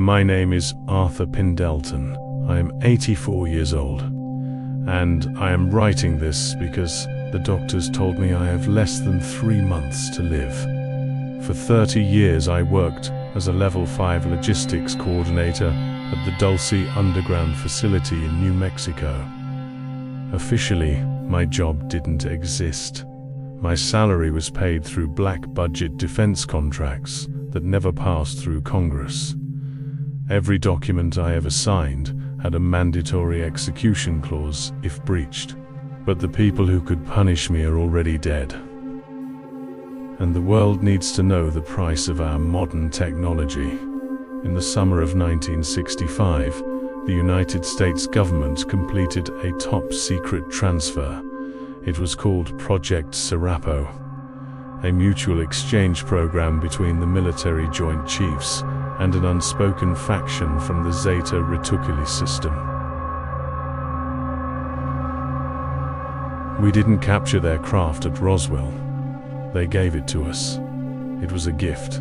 My name is Arthur Pendelton. I am 84 years old, and I am writing this because the doctors told me I have less than 3 months to live. For 30 years I worked as a Level 5 logistics coordinator at the Dulce underground facility in New Mexico. Officially, my job didn't exist. My salary was paid through black budget defense contracts that never passed through Congress. Every document I ever signed had a mandatory execution clause if breached. But the people who could punish me are already dead. And the world needs to know the price of our modern technology. In the summer of 1965, the United States government completed a top-secret transfer. It was called Project Serapo, a mutual exchange program between the military Joint Chiefs and an unspoken faction from the Zeta Reticuli system. We didn't capture their craft at Roswell. They gave it to us. It was a gift,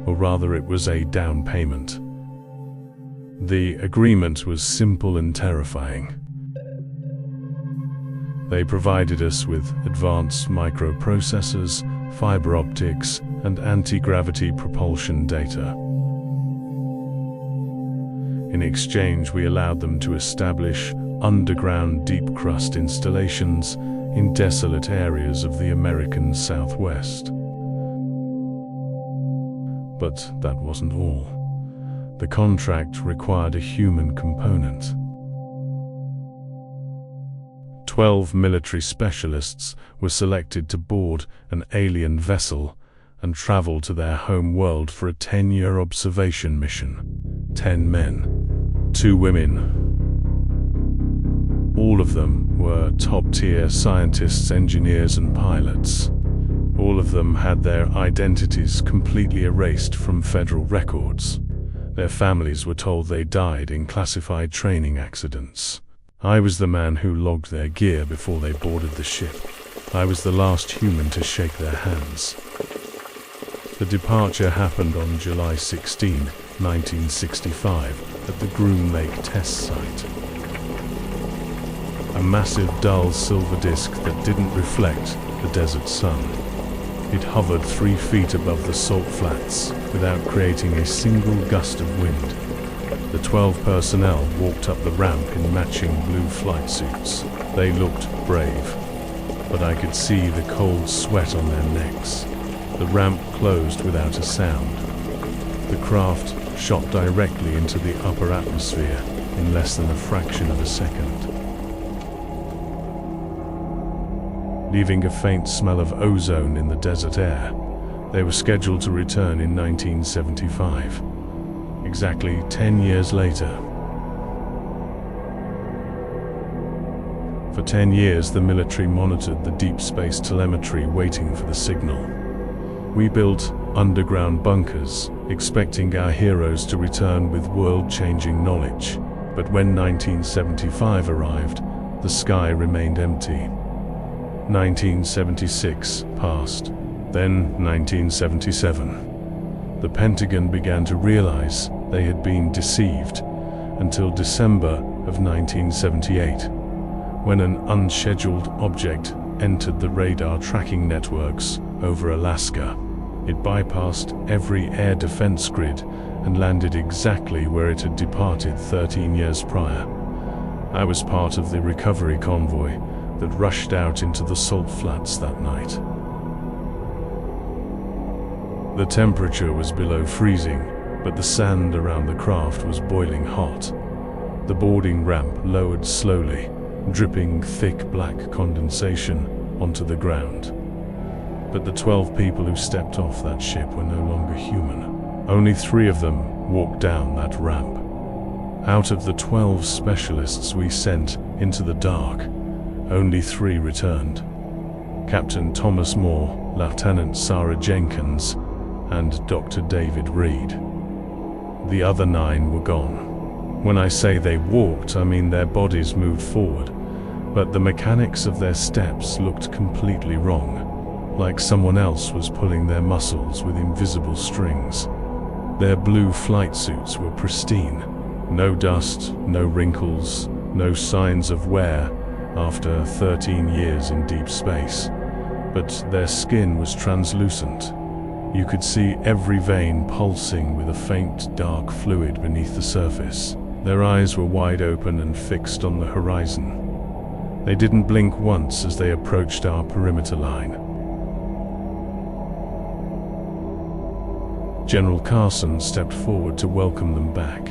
or rather it was a down payment. The agreement was simple and terrifying. They provided us with advanced microprocessors, fiber optics, and anti-gravity propulsion data. In exchange, we allowed them to establish underground deep-crust installations in desolate areas of the American Southwest. But that wasn't all. The contract required a human component. 12 military specialists were selected to board an alien vessel and travel to their home world for a 10-year observation mission. 10 men, 2 women. All of them were top-tier scientists, engineers, and pilots. All of them had their identities completely erased from federal records. Their families were told they died in classified training accidents. I was the man who logged their gear before they boarded the ship. I was the last human to shake their hands. The departure happened on July 16, 1965, at the Groom Lake test site. A massive dull silver disk that didn't reflect the desert sun. It hovered 3 feet above the salt flats without creating a single gust of wind. The 12 personnel walked up the ramp in matching blue flight suits. They looked brave, but I could see the cold sweat on their necks. The ramp closed without a sound. The craft shot directly into the upper atmosphere in less than a fraction of a second, leaving a faint smell of ozone in the desert air. They were scheduled to return in 1975, exactly 10 years later. For 10 years, the military monitored the deep space telemetry, waiting for the signal. We built underground bunkers, expecting our heroes to return with world-changing knowledge. But when 1975 arrived, the sky remained empty. 1976 passed, then 1977. The Pentagon began to realize they had been deceived until December of 1978, when an unscheduled object entered the radar tracking networks over Alaska. It bypassed every air defense grid and landed exactly where it had departed 13 years prior. I was part of the recovery convoy that rushed out into the salt flats that night. The temperature was below freezing, but the sand around the craft was boiling hot. The boarding ramp lowered slowly, dripping thick black condensation onto the ground. But the 12 people who stepped off that ship were no longer human. Only 3 of them walked down that ramp. Out of the 12 specialists we sent into the dark, only 3 returned. Captain Thomas Moore, Lieutenant Sarah Jenkins, and Dr. David Reed. The other 9 were gone. When I say they walked, I mean their bodies moved forward, but the mechanics of their steps looked completely wrong, like someone else was pulling their muscles with invisible strings. Their blue flight suits were pristine. No dust, no wrinkles, no signs of wear after 13 years in deep space. But their skin was translucent. You could see every vein pulsing with a faint, dark fluid beneath the surface. Their eyes were wide open and fixed on the horizon. They didn't blink once as they approached our perimeter line. General Carson stepped forward to welcome them back.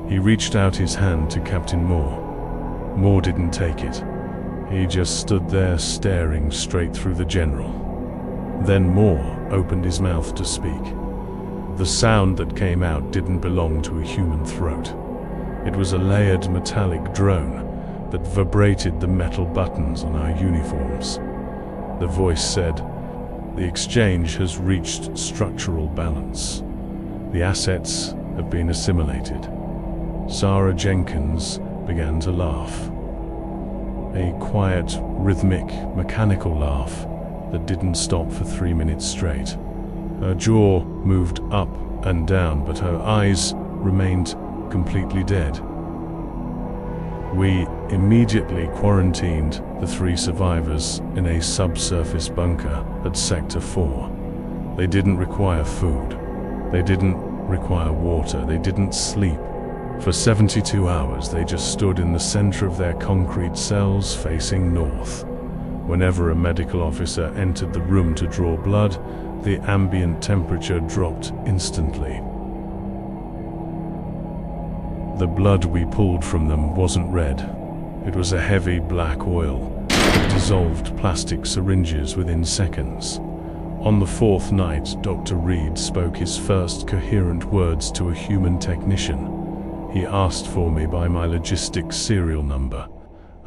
He reached out his hand to Captain Moore. Moore didn't take it. He just stood there staring straight through the general. Then Moore opened his mouth to speak. The sound that came out didn't belong to a human throat. It was a layered metallic drone that vibrated the metal buttons on our uniforms. The voice said, "The exchange has reached structural balance. The assets have been assimilated." Sarah Jenkins began to laugh. A quiet, rhythmic, mechanical laugh that didn't stop for 3 minutes straight. Her jaw moved up and down, but her eyes remained completely dead. We immediately quarantined the 3 survivors in a subsurface bunker at Sector 4. They didn't require food. They didn't require water. They didn't sleep. For 72 hours, they just stood in the center of their concrete cells facing north. Whenever a medical officer entered the room to draw blood, the ambient temperature dropped instantly. The blood we pulled from them wasn't red. It was a heavy black oil that dissolved plastic syringes within seconds. On the 4th night, Dr. Reed spoke his first coherent words to a human technician. He asked for me by my logistics serial number.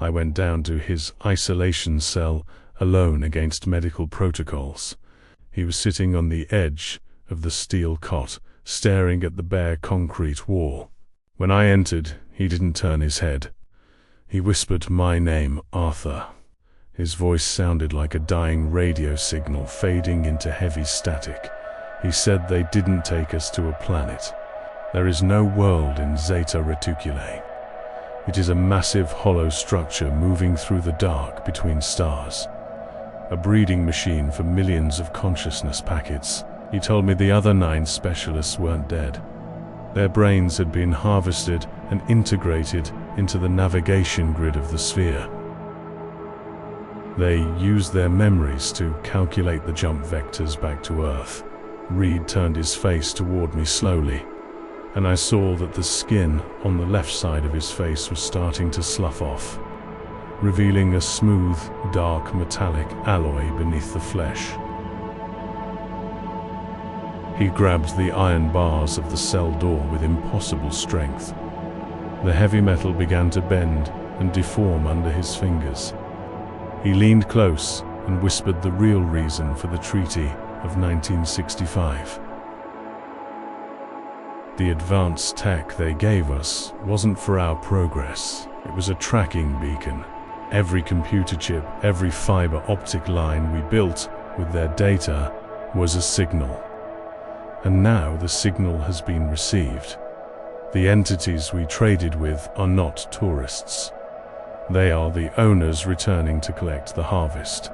I went down to his isolation cell alone against medical protocols. He was sitting on the edge of the steel cot, staring at the bare concrete wall. When I entered, he didn't turn his head. He whispered my name, Arthur. His voice sounded like a dying radio signal fading into heavy static. He said they didn't take us to a planet. There is no world in Zeta Reticuli. It is a massive hollow structure moving through the dark between stars. A breeding machine for millions of consciousness packets. He told me the other 9 specialists weren't dead. Their brains had been harvested and integrated into the navigation grid of the sphere. They used their memories to calculate the jump vectors back to Earth. Reed turned his face toward me slowly, and I saw that the skin on the left side of his face was starting to slough off, revealing a smooth, dark, metallic alloy beneath the flesh. He grabbed the iron bars of the cell door with impossible strength. The heavy metal began to bend and deform under his fingers. He leaned close and whispered the real reason for the Treaty of 1965. The advanced tech they gave us wasn't for our progress. It was a tracking beacon. Every computer chip, every fiber optic line we built with their data was a signal. And now the signal has been received. The entities we traded with are not tourists. They are the owners returning to collect the harvest.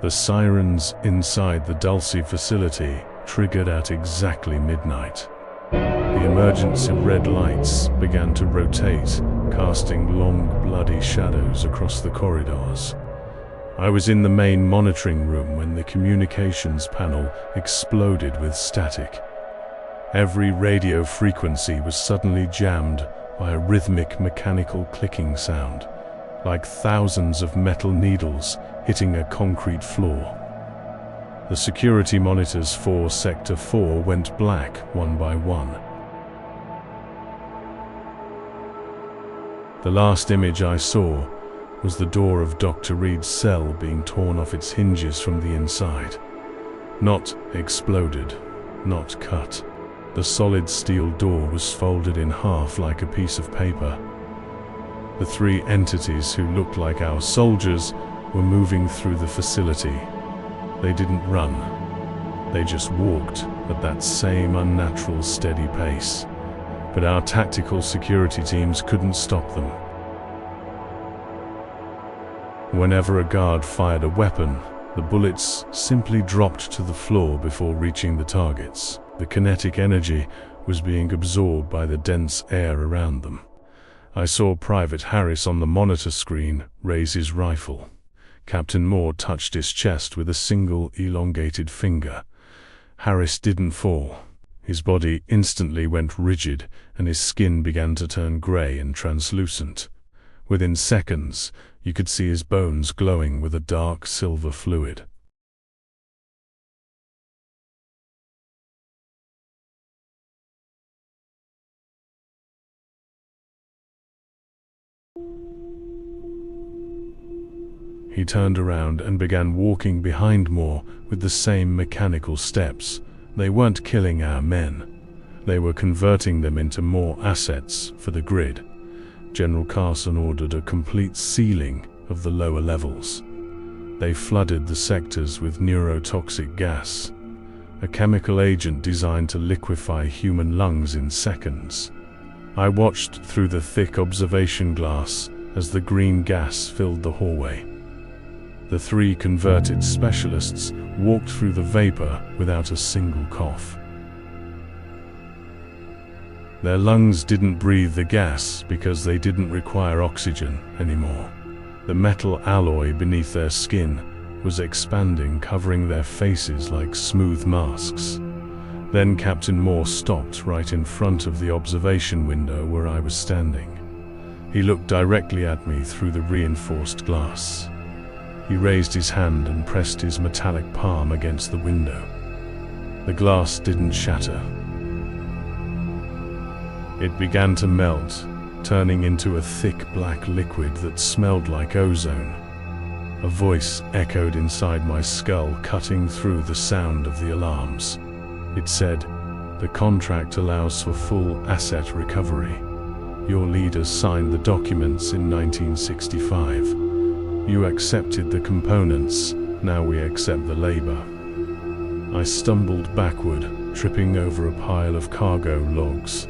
The sirens inside the Dulce facility triggered at exactly midnight. The emergency red lights began to rotate, casting long, bloody shadows across the corridors. I was in the main monitoring room when the communications panel exploded with static. Every radio frequency was suddenly jammed by a rhythmic mechanical clicking sound, like thousands of metal needles hitting a concrete floor. The security monitors for Sector 4 went black one by one. The last image I saw was the door of Dr. Reed's cell being torn off its hinges from the inside. Not exploded, not cut. The solid steel door was folded in half like a piece of paper. The 3 entities who looked like our soldiers were moving through the facility. They didn't run. They just walked at that same unnatural steady pace. But our tactical security teams couldn't stop them. Whenever a guard fired a weapon, the bullets simply dropped to the floor before reaching the targets. The kinetic energy was being absorbed by the dense air around them. I saw Private Harris on the monitor screen raise his rifle. Captain Moore touched his chest with a single elongated finger. Harris didn't fall. His body instantly went rigid, and his skin began to turn gray and translucent. Within seconds, you could see his bones glowing with a dark silver fluid. He turned around and began walking behind Moore with the same mechanical steps. They weren't killing our men. They were converting them into more assets for the grid. General Carson ordered a complete sealing of the lower levels. They flooded the sectors with neurotoxic gas, a chemical agent designed to liquefy human lungs in seconds. I watched through the thick observation glass as the green gas filled the hallway. The 3 converted specialists walked through the vapor without a single cough. Their lungs didn't breathe the gas because they didn't require oxygen anymore. The metal alloy beneath their skin was expanding, covering their faces like smooth masks. Then Captain Moore stopped right in front of the observation window where I was standing. He looked directly at me through the reinforced glass. He raised his hand and pressed his metallic palm against the window. The glass didn't shatter. It began to melt, turning into a thick black liquid that smelled like ozone. A voice echoed inside my skull, cutting through the sound of the alarms. It said, "The contract allows for full asset recovery. Your leaders signed the documents in 1965. You accepted the components, now we accept the labor." I stumbled backward, tripping over a pile of cargo logs.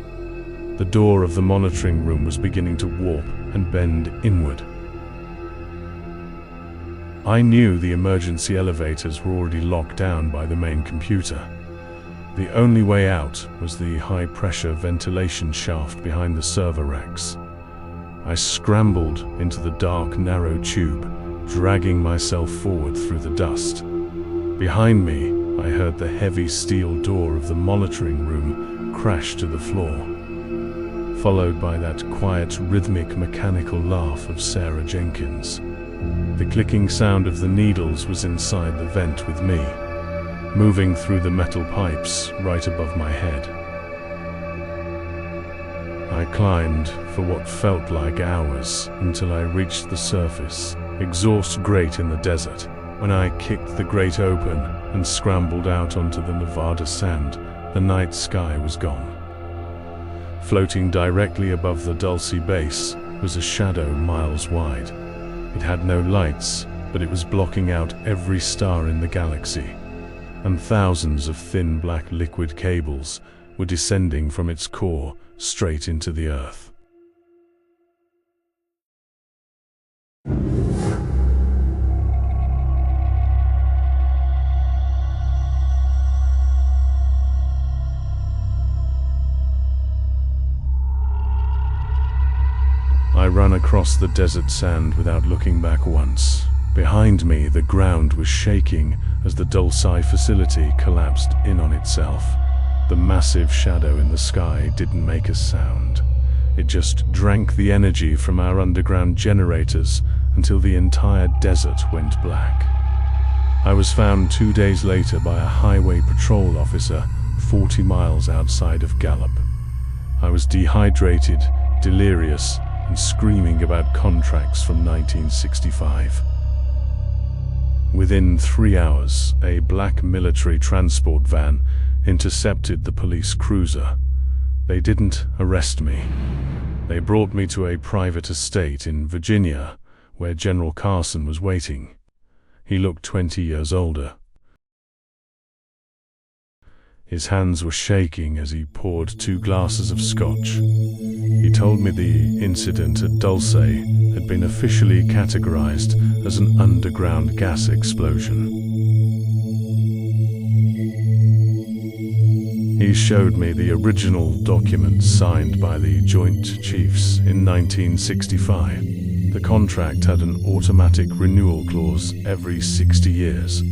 The door of the monitoring room was beginning to warp and bend inward. I knew the emergency elevators were already locked down by the main computer. The only way out was the high-pressure ventilation shaft behind the server racks. I scrambled into the dark, narrow tube, dragging myself forward through the dust. Behind me, I heard the heavy steel door of the monitoring room crash to the floor, followed by that quiet, rhythmic, mechanical laugh of Sarah Jenkins. The clicking sound of the needles was inside the vent with me, moving through the metal pipes right above my head. I climbed for what felt like hours until I reached the surface, exhaust great in the desert. When I kicked the grate open and scrambled out onto the Nevada sand, the night sky was gone. Floating directly above the Dulce base was a shadow miles wide. It had no lights, but it was blocking out every star in the galaxy, and thousands of thin black liquid cables were descending from its core straight into the earth. I ran across the desert sand without looking back once. Behind me, the ground was shaking as the Dulce facility collapsed in on itself. The massive shadow in the sky didn't make a sound. It just drank the energy from our underground generators until the entire desert went black. I was found 2 days later by a highway patrol officer 40 miles outside of Gallup. I was dehydrated, delirious, and screaming about contracts from 1965. Within 3 hours, a black military transport van intercepted the police cruiser. They didn't arrest me. They brought me to a private estate in Virginia, where General Carson was waiting. He looked 20 years older. His hands were shaking as he poured 2 glasses of scotch. He told me the incident at Dulce had been officially categorized as an underground gas explosion. He showed me the original document signed by the Joint Chiefs in 1965. The contract had an automatic renewal clause every 60 years.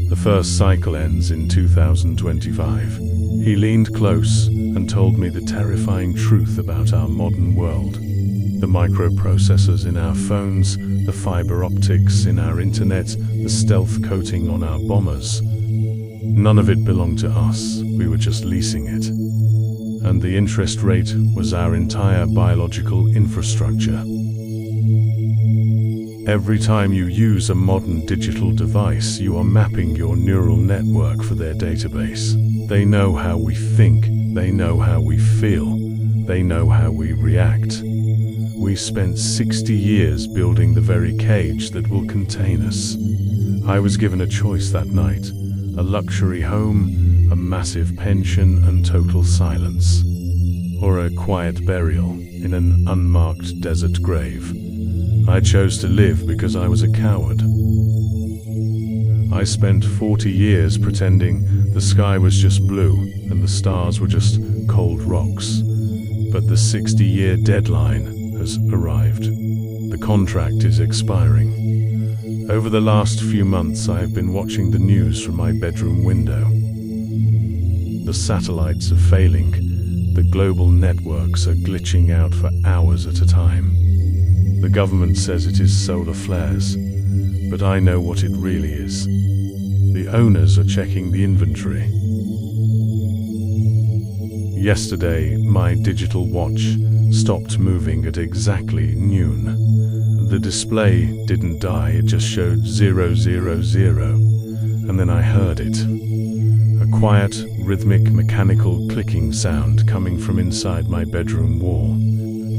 The first cycle ends in 2025. He leaned close and told me the terrifying truth about our modern world. The microprocessors in our phones, the fiber optics in our internet, the stealth coating on our bombers. None of it belonged to us, we were just leasing it. And the interest rate was our entire biological infrastructure. Every time you use a modern digital device, you are mapping your neural network for their database. They know how we think, they know how we feel, they know how we react. We spent 60 years building the very cage that will contain us. I was given a choice that night: a luxury home, a massive pension and total silence, or a quiet burial in an unmarked desert grave. I chose to live because I was a coward. I spent 40 years pretending the sky was just blue and the stars were just cold rocks. But the 60-year deadline has arrived. The contract is expiring. Over the last few months, I have been watching the news from my bedroom window. The satellites are failing. The global networks are glitching out for hours at a time. The government says it is solar flares, but I know what it really is. The owners are checking the inventory. Yesterday, my digital watch stopped moving at exactly noon. The display didn't die, it just showed 000, and then I heard it. A quiet, rhythmic, mechanical clicking sound coming from inside my bedroom wall,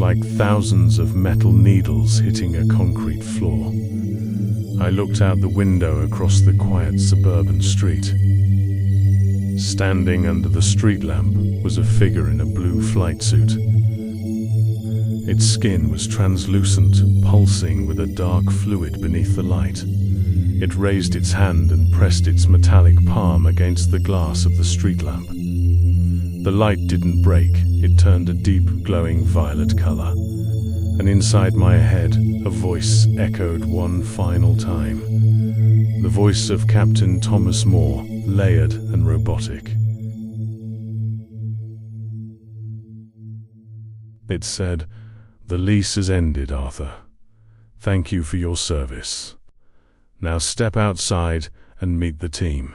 like thousands of metal needles hitting a concrete floor. I looked out the window across the quiet suburban street. Standing under the street lamp was a figure in a blue flight suit. Its skin was translucent, pulsing with a dark fluid beneath the light. It raised its hand and pressed its metallic palm against the glass of the street lamp. The light didn't break, it turned a deep, glowing violet color. And inside my head, a voice echoed one final time. The voice of Captain Thomas More, layered and robotic. It said, "The lease has ended, Arthur. Thank you for your service. Now step outside and meet the team."